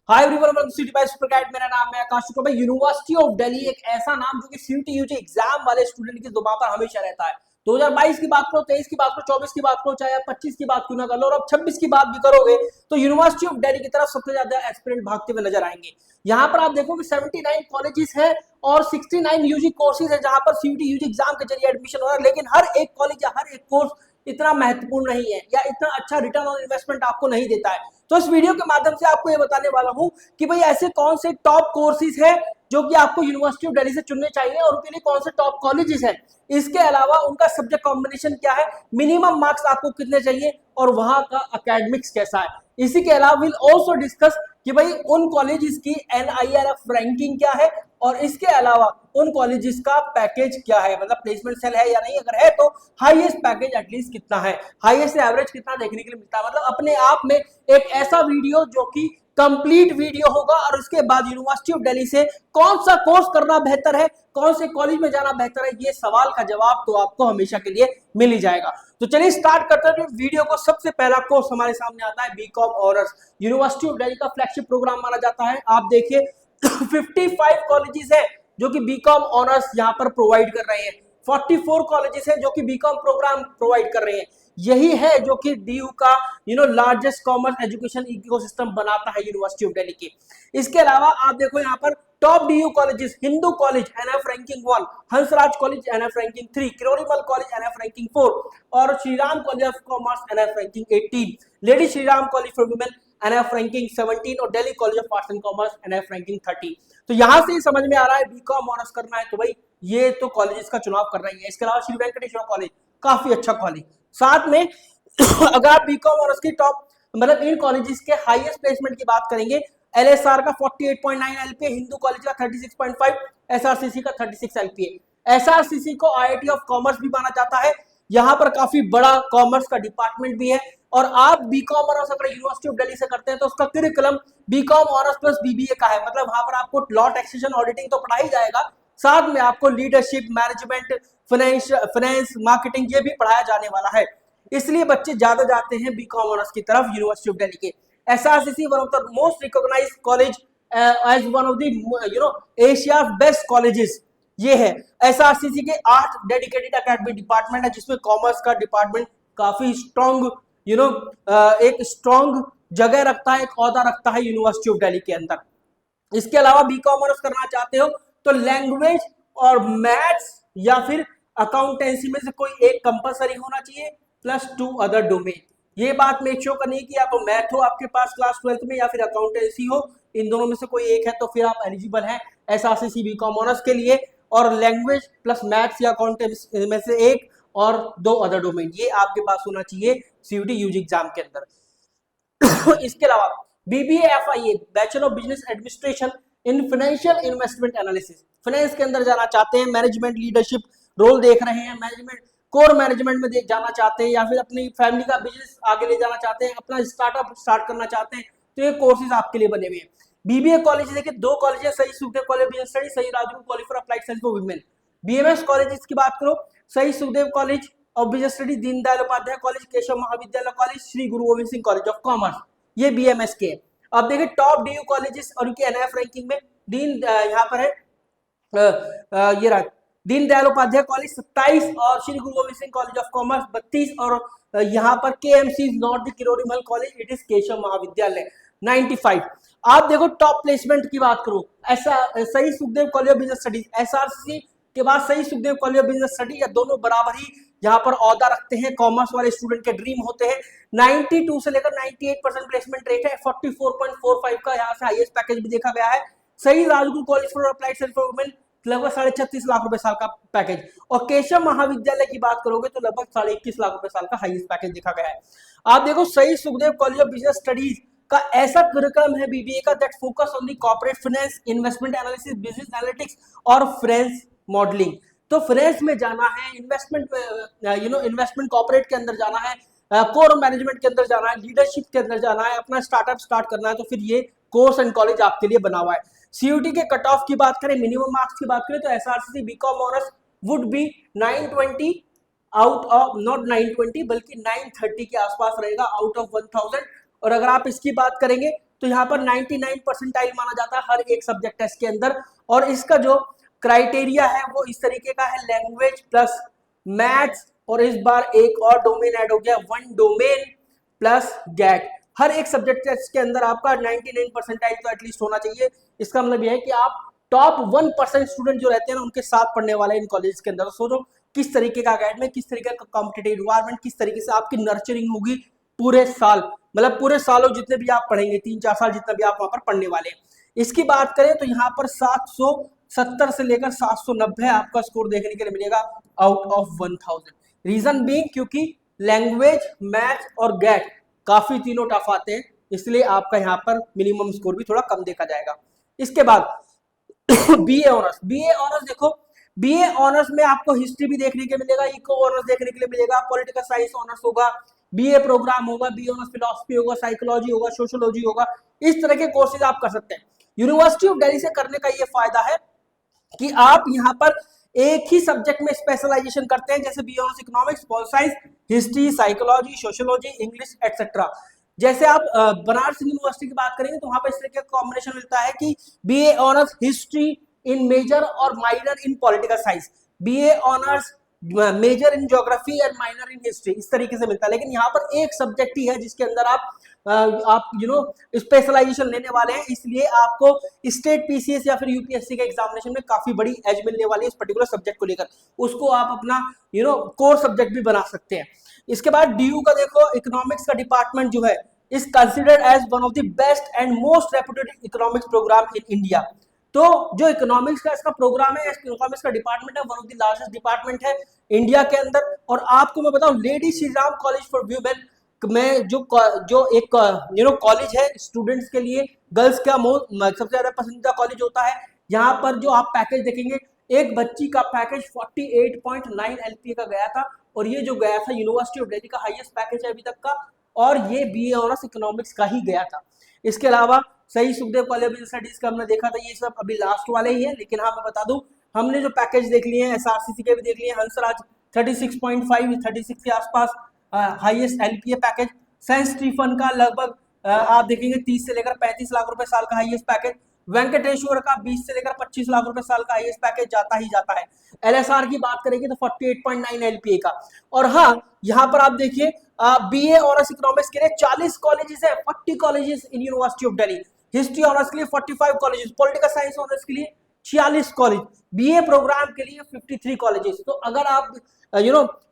Hi everyone, welcome to city by super guide. मेरा नाम है आकाश शुक्ला। भाई, यूनिवर्सिटी ऑफ दिल्ली एक ऐसा नाम जो कि सीटी यूजी एग्जाम वाले स्टूडेंट की जुबान पर हमेशा रहता है। 2022 की बात करो, 23 की बात करो, 24 की बात करो, चाहे आप 25 की बात क्यों ना कर लो, और अब 26 की बात भी करोगे तो यूनिवर्सिटी ऑफ दिल्ली की तरफ सबसे ज्यादा एस्पिरेंट भागते हुए नजर आएंगे। यहाँ पर आप देखो कि 79 कॉलेजेस हैं और 69 यूजी कोर्सेज है जहां पर सीटी यूजी एग्जाम के जरिए एडमिशन हो रहा है। लेकिन हर एक कॉलेज या हर एक कोर्स इतना महत्वपूर्ण नहीं है या इतना अच्छा रिटर्न ऑन इन्वेस्टमेंट आपको नहीं देता है। तो इस वीडियो के माध्यम से आपको ये बताने वाला हूं कि भाई ऐसे कौन से टॉप कोर्सेज हैं जो कि आपको यूनिवर्सिटी ऑफ दिल्ली से चुनने चाहिए और उनके लिए कौन से टॉप कॉलेजेस हैं। इसके अलावा उनका सब्जेक्ट कॉम्बिनेशन क्या है, मिनिमम मार्क्स आपको कितने चाहिए और वहां का एकेडमिक्स कैसा है। इसी के अलावा विल ऑल्सो डिस्कस कि भाई उन कॉलेजेस की NIRF रैंकिंग क्या है और इसके अलावा उन कॉलेजेस का पैकेज क्या है, मतलब प्लेसमेंट सेल है या नहीं, अगर है तो हाईएस्ट पैकेज एटलीस्ट कितना है, हाईएस्ट एवरेज कितना देखने के लिए मिलता है। मतलब अपने आप में एक ऐसा वीडियो जो कि कंप्लीट वीडियो होगा। और उसके बाद यूनिवर्सिटी ऑफ दिल्ली से कौन सा कोर्स करना बेहतर है, कौन से कॉलेज में जाना बेहतर है, ये सवाल का जवाब तो आपको हमेशा के लिए मिल ही जाएगा। तो चलिए स्टार्ट करते हैं वीडियो को। सबसे पहला कोर्स हमारे सामने आता है BCom honours. University of Delhi का फ्लैगशिप प्रोग्राम माना जाता है। आप देखिए 55 कॉलेजेस है जो कि बीकॉम ऑनर्स यहाँ पर प्रोवाइड कर रहे हैं। 44 कॉलेजेस हैं जो कि बीकॉम प्रोग्राम प्रोवाइड कर रहे हैं। यही है जो कि डीयू का लार्जेस्ट कॉमर्स एजुकेशन इकोसिस्टम बनाता है यूनिवर्सिटी ऑफ दिल्ली की। इसके अलावा आप देखो यहाँ पर top DU colleges, Hindu College NF ranking 1, Hansraj College NF ranking 3, Kirorimal College NF ranking 4 और Shriram College of Commerce NF ranking 18, Lady Shriram College for Women NF ranking 17 और Delhi College of Arts and Commerce NF ranking 30। तो यहां से समझ में आ रहा है बीकॉम ऑनर्स करना है तो भाई ये तो कॉलेजेस का चुनाव कर रही है। इसके अलावा श्री वेंकटेश्वर कॉलेज काफी अच्छा कॉलेज। साथ में अगर आप बीकॉम ऑनर्स की टॉप मतलब इन कॉलेजेस के हाईएस्ट प्लेसमेंट की बात करेंगे, LSR का 48.9 LPA, हिंदू कॉलेज का 36.5, SRCC का 36 LPA। SRCC को IIT ऑफ कॉमर्स भी माना जाता है। यहाँ पर काफी बड़ा कॉमर्स का डिपार्टमेंट भी है। और आप बीकॉम ऑनर्स अगर यूनिवर्सिटी ऑफ दिल्ली से करते हैं तो उसका curriculum BCom honours plus BBA का है। मतलब वहां पर आपको लॉ, टैक्सेशन, ऑडिटिंग तो पढ़ा ही जाएगा, साथ में आपको लीडरशिप, मैनेजमेंट, फाइनेंस, मार्केटिंग ये भी पढ़ाया जाने वाला है। इसलिए बच्चे ज्यादा जाते हैं बीकॉम ऑनर्स की तरफ यूनिवर्सिटी ऑफ दिल्ली के। SRCC one of the most recognised college as one of the Asia best colleges ये है। SRCC के 8 डेडिकेटेड एकेडमिक डिपार्टमेंट है जिसमें कॉमर्स का डिपार्टमेंट काफी स्ट्रॉन्ग एक स्ट्रॉन्ग जगह रखता है, एक औहदा रखता है यूनिवर्सिटी ऑफ दिल्ली के अंदर। इसके अलावा बीकॉम ऑनर्स करना चाहते हो तो लैंग्वेज और मैथ्स या फिर अकाउंटेंसी में से कोई एक कंपलसरी होना चाहिए प्लस 2 अदर डोमेन। ये बात मेक श्योर करनी है कि या तो मैथ हो आपके पास क्लास 12th में या फिर अकाउंटेंसी हो, इन दोनों में से कोई एक है तो फिर आप एलिजिबल हैं SRCC बीकॉम ऑनर्स के लिए। और लैंग्वेज प्लस मैथ्स या अकाउंटेंसी में से एक और 2 अदर डोमेन ये आपके पास होना चाहिए CUET यूजी एग्जाम के अंदर। इसके अलावा BBA FIA, bachelor of business administration in financial investment analysis, finance के अंदर जाना चाहते हैं, मैनेजमेंट लीडरशिप रोल देख रहे हैं, मैनेजमेंट कोर मैनेजमेंट में जाना चाहते हैं या फिर अपनी फैमिली का बिजनेस आगे ले जाना चाहते हैं, अपना स्टार्टअप स्टार्ट करना चाहते हैं तो ये कोर्सेज आपके लिए बने हुए हैं। BBA कॉलेज देखिए 2 कॉलेज है, सही सुखदेव कॉलेज बिजनेस स्टडी, सही Rajguru College for Applied Science for Women. BMS college की बात करो, सही Sukhdev College of Business Study, Deendayal Upadhyaya College, Keshav Mahavidyalaya College, Shri Guru Gobind Singh College of Commerce, ये BMS के। अब देखिए टॉप DU कॉलेजेस और उनकी NF रैंकिंग में यहाँ पर है ये रहा दीनदयाल उपाध्याय कॉलेज 27 और Shri Guru Gobind Singh College of Commerce 32 और यहाँ पर KMC not the Kirorimal College, it is Keshav Mahavidyalaya 95। आप देखो टॉप प्लेसमेंट की बात करो, ऐसा सही Sukhdev College of business studies, SRCC के बाद सही Sukhdev College of Business study, या दोनों बराबर ही यहाँ पर औहदा रखते हैं, कॉमर्स वाले स्टूडेंट के ड्रीम होते हैं। 92 से लेकर 98% प्लेसमेंट रेट है, 44.45 का यहाँ से हाईएस्ट पैकेज भी देखा गया है। सही Rajguru College for Applied Science for women लगभग 36.5 लाख रुपए साल का पैकेज, और केशव महाविद्यालय की बात करोगे तो लगभग 21.5 लाख रुपए साल का हाईएस्ट पैकेज देखा गया है। आप देखो सही Sukhdev College of business studies का ऐसा करिकुलम है BBA का that focus on the corporate finance, investment analysis, business analytics और फाइनेंस मॉडलिंग। तो फाइनेंस में जाना है, इन्वेस्टमेंट इन्वेस्टमेंट कॉर्पोरेट के अंदर जाना है, कोर मैनेजमेंट के अंदर जाना है, लीडरशिप के अंदर जाना है, अपना स्टार्टअप स्टार्ट करना है, तो फिर ये कोर्स एंड कॉलेज आपके लिए बना हुआ है। CUET के कट ऑफ की बात करें, मिनिमम मार्क्स की बात करें तो SRCC BCom honours would be 920 out of, not 920 बल्कि 930 के आसपास रहेगा आउट ऑफ 1000। और अगर आप इसकी बात करेंगे तो यहाँ पर 99 परसेंटाइल माना जाता है हर एक सब्जेक्ट टेस्ट के अंदर। और इसका जो क्राइटेरिया है वो इस तरीके का है, लैंग्वेज प्लस मैथ्स, और इस बार एक और डोमेन ऐड हो गया, वन डोमेन प्लस गैट। हर एक सब्जेक्ट टेस्ट के अंदर आपका 99 परसेंटाइल तो एटलीस्ट होना चाहिए। इसका मतलब यह है कि आप टॉप 1% स्टूडेंट जो रहते हैं ना उनके साथ पढ़ने वाले इन कॉलेज के अंदर। सोचो किस तरीके का गाइड में, किस तरीके का कॉम्पिटिटिव एनवायरनमेंट, किस तरीके से आपकी नर्चरिंग होगी पूरे साल, मतलब पूरे सालों जितने भी आप पढ़ेंगे, 3-4 साल जितना भी आप वहां पर पढ़ने वाले हैं। इसकी बात करें तो यहाँ पर 770 से लेकर 790 आपका स्कोर देखने के लिए मिलेगा आउट ऑफ 1000। रीजन बीइंग क्योंकि लैंग्वेज, मैथ और गैट काफी तीनों टफ आते हैं, इसलिए आपका यहाँ पर मिनिमम स्कोर भी थोड़ा कम देखा जाएगा। इसके बाद बीए ऑनर्स। बीए ऑनर्स देखो, बीए ऑनर्स में आपको हिस्ट्री भी देखने के मिलेगा, इको ऑनर्स देखने के लिए मिलेगा, पॉलिटिकल साइंस ऑनर्स होगा, बीए प्रोग्राम होगा, बीए ऑनर्स फिलॉसफी होगा, साइकोलॉजी होगा, सोशियोलॉजी होगा। इस तरह के कोर्सेज आप कर सकते हैं। यूनिवर्सिटी ऑफ दिल्ली से करने का ये फायदा है कि आप यहाँ पर एक ही सब्जेक्ट में स्पेशलाइजेशन करते हैं, जैसे BA honours economics, pol science, history, psychology, sociology, English etcetera. जैसे आप बनारस यूनिवर्सिटी की बात करेंगे तो वहां पर इस तरह का कॉम्बिनेशन मिलता है कि BA honours history in major और minor in political science, BA honours major in geography and minor in history, इस तरीके से मिलता है। लेकिन यहाँ पर एक सब्जेक्ट ही है जिसके अंदर आप स्पेशलाइजेशन लेने वाले हैं, इसलिए आपको स्टेट पीसीएस या फिर यूपीएससी के एग्जामिनेशन में काफी बड़ी एज मिलने वाली है इस पर्टिकुलर सब्जेक्ट को लेकर। उसको आप अपना कोर सब्जेक्ट भी बना सकते हैं। इसके बाद डीयू का देखो, इकोनॉमिक्स का डिपार्टमेंट जो है is considered as one of the best and most reputed economics programme in India. तो जो इकोनॉमिक्स का इसका प्रोग्राम है, इकोनॉमिक्स का डिपार्टमेंट है, one of the largest department है इंडिया के अंदर। और आपको मैं बताऊं, lady Shri Ram college for women में जो एक कॉलेज है स्टूडेंट्स के लिए, गर्ल्स का सबसे ज्यादा पसंदीदा कॉलेज होता है। यहाँ पर जो आप पैकेज देखेंगे, एक बच्ची का पैकेज 48.9 LPA का गया था, और ये जो गया था यूनिवर्सिटी ऑफ दिल्ली का हाईएस्ट पैकेज है अभी तक का, और ये बीए ऑनर्स इकोनॉमिक्स का ही गया था। इसके अलावा सही सुखदेव कॉलेज ऑफ स्टडीज का हमने देखा था, ये सब अभी लास्ट वाले ही है। लेकिन हाँ मैं बता दूं, हमने जो पैकेज देख लिए हैं, एसआरसीसी के भी देख लिए, हंसराज 36.5 36 के आसपास highest LPA package, St Stephen का लगभग आप देखेंगे 30 से लेकर 35 लाख रुपए साल का हाईएस्ट पैकेज, वेंकटेश्वर का 20 से लेकर 25 लाख रुपए साल का हाईएस्ट पैकेज जाता ही जाता है। एलएसआर की बात करेंगे तो 48.9 एलपीए का। और हाँ, यहाँ पर आप देखिए बीए ऑनर्स इकोनॉमिक्स के लिए 40 कॉलेजेस है, 40 colleges in university of Delhi. History honours के लिए 45 कॉलेजेस, पॉलिटिकल साइंस ऑनर्स के लिए 46 कॉलेज, बीए प्रोग्राम के लिए 53 कॉलेजेस। तो अगर आप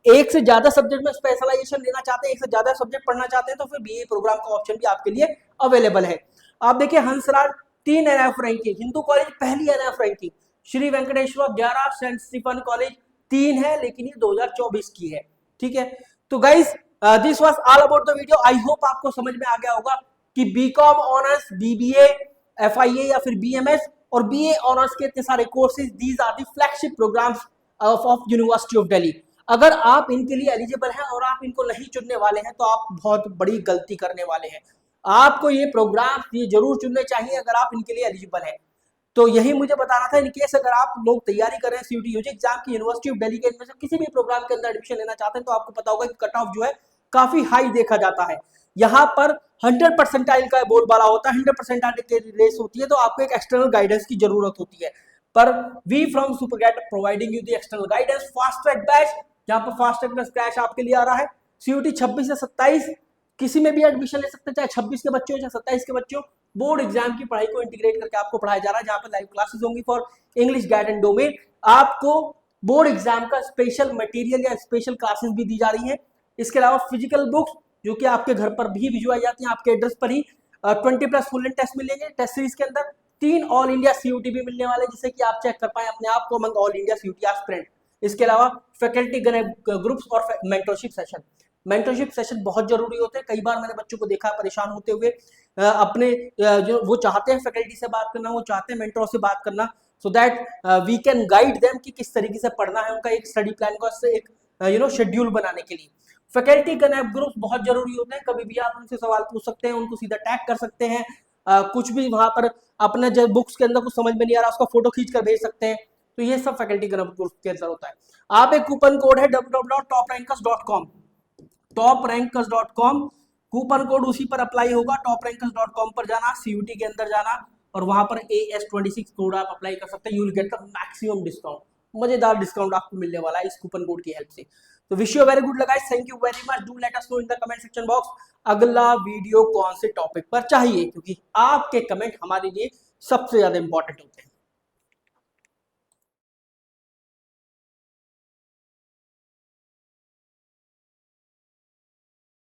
एक से ज्यादा सब्जेक्ट में स्पेशलाइजेशन लेना चाहते हैं, एक से ज्यादा सब्जेक्ट पढ़ना चाहते हैं, तो फिर बीए प्रोग्राम का ऑप्शन भी आपके लिए अवेलेबल है। आप देखिए, Hansraj 3 NF ranking, Hindu College पहली NF ranking, Shri Venkateswara 11, St Stephen College 3 है, लेकिन ये 2024 की है। ठीक है, तो guys this was all about the video. I hope आपको समझ में आ गया होगा कि बीकॉम ऑनर्स, बीबीए, एफआईए या फिर बीएमएस और बीए ऑनर्स के इतने सारे courses, these are the flagship programmes of University of Delhi. अगर आप इनके लिए एलिजिबल हैं और आप इनको नहीं चुनने वाले हैं, तो आप बहुत बड़ी गलती करने वाले हैं। आपको ये प्रोग्राम ये जरूर चुनने चाहिए अगर आप इनके लिए एलिजिबल हैं। तो यही मुझे बताना था। इनकेस अगर आप लोग तैयारी कर रहे हैं सीयूटी यूजी एग्जाम की, यूनिवर्सिटी ऑफ दिल्ली के इनमें से किसी भी प्रोग्राम के अंदर एडमिशन लेना चाहते हैं, तो आपको पता होगा कि कट ऑफ जो है काफी हाई देखा जाता है। यहाँ पर 100 परसेंटाइल का बोलबाला होता है, 100 परसेंटाइल की रेस होती है, तो आपको एक एक्सटर्नल गाइडेंस की जरूरत होती है। पर we from Supergate providing you the external guidance, fast track batch, जहां पर फास्ट ट्रैक प्लस क्रैश आपके लिए आ रहा है। सीयूटी 26 से 27 किसी में भी एडमिशन ले सकते हैं, चाहे 26 के बच्चे हो चाहे 27 के बच्चे हो। बोर्ड एग्जाम की पढ़ाई को इंटीग्रेट करके आपको पढ़ाया जा रहा है, जहां पर लाइव क्लासेस होंगी for English guide and domain. आपको बोर्ड एग्जाम का स्पेशल मटेरियल या स्पेशल क्लासेस भी दी जा रही है। इसके अलावा फिजिकल बुक्स जो कि आपके घर पर भी भिजवाई जाती हैं, आपके एड्रेस पर ही 20+ फुल लेंथ टेस्ट मिलेंगे। टेस्ट सीरीज के अंदर 3 ऑल इंडिया सीयूटी भी मिलने वाले, जिससे कि आप चेक कर पाए अपने आप को among all India CUT aspirant. इसके अलावा फैकल्टी ग्रुप्स और मेंटरशिप सेशन। मेंटरशिप सेशन बहुत जरूरी होते हैं। कई बार मैंने बच्चों को देखा परेशान होते हुए, अपने जो वो चाहते हैं फैकल्टी से बात करना, वो चाहते हैं मेंटर से बात करना, so that we can guide them कि किस तरीके से पढ़ना है, उनका एक स्टडी प्लान का एक शेड्यूल बनाने के लिए। फैकल्टी कनेक्ट ग्रुप बहुत जरूरी होते हैं। कभी भी आप उनसे सवाल पूछ सकते हैं, उनको सीधा टैग कर सकते हैं, कुछ भी वहां पर अपने जब बुक्स के अंदर कुछ समझ में नहीं आ रहा उसका फोटो खींच कर भेज सकते हैं। तो ये सब फैकल्टी कनेक्ट ग्रुप के अंदर होता है। आप एक कूपन कोड है www.toprankers.com, toprankers.com, कूपन कोड उसी पर अप्लाई होगा, toprankers.com पर जाना, CUT के अंदर जाना और वहां पर AS26 कोड आप अप्लाई कर सकते हैं। You will get the maximum discount, मजेदार डिस्काउंट आपको मिलने वाला है इस कूपन कोड की हेल्प से। तो wish you very good guys, thank you very much, do let us know in the comment section box अगला वीडियो कौन से टॉपिक पर चाहिए, क्योंकि आपके कमेंट हमारे लिए सबसे ज्यादा इंपॉर्टेंट होते हैं।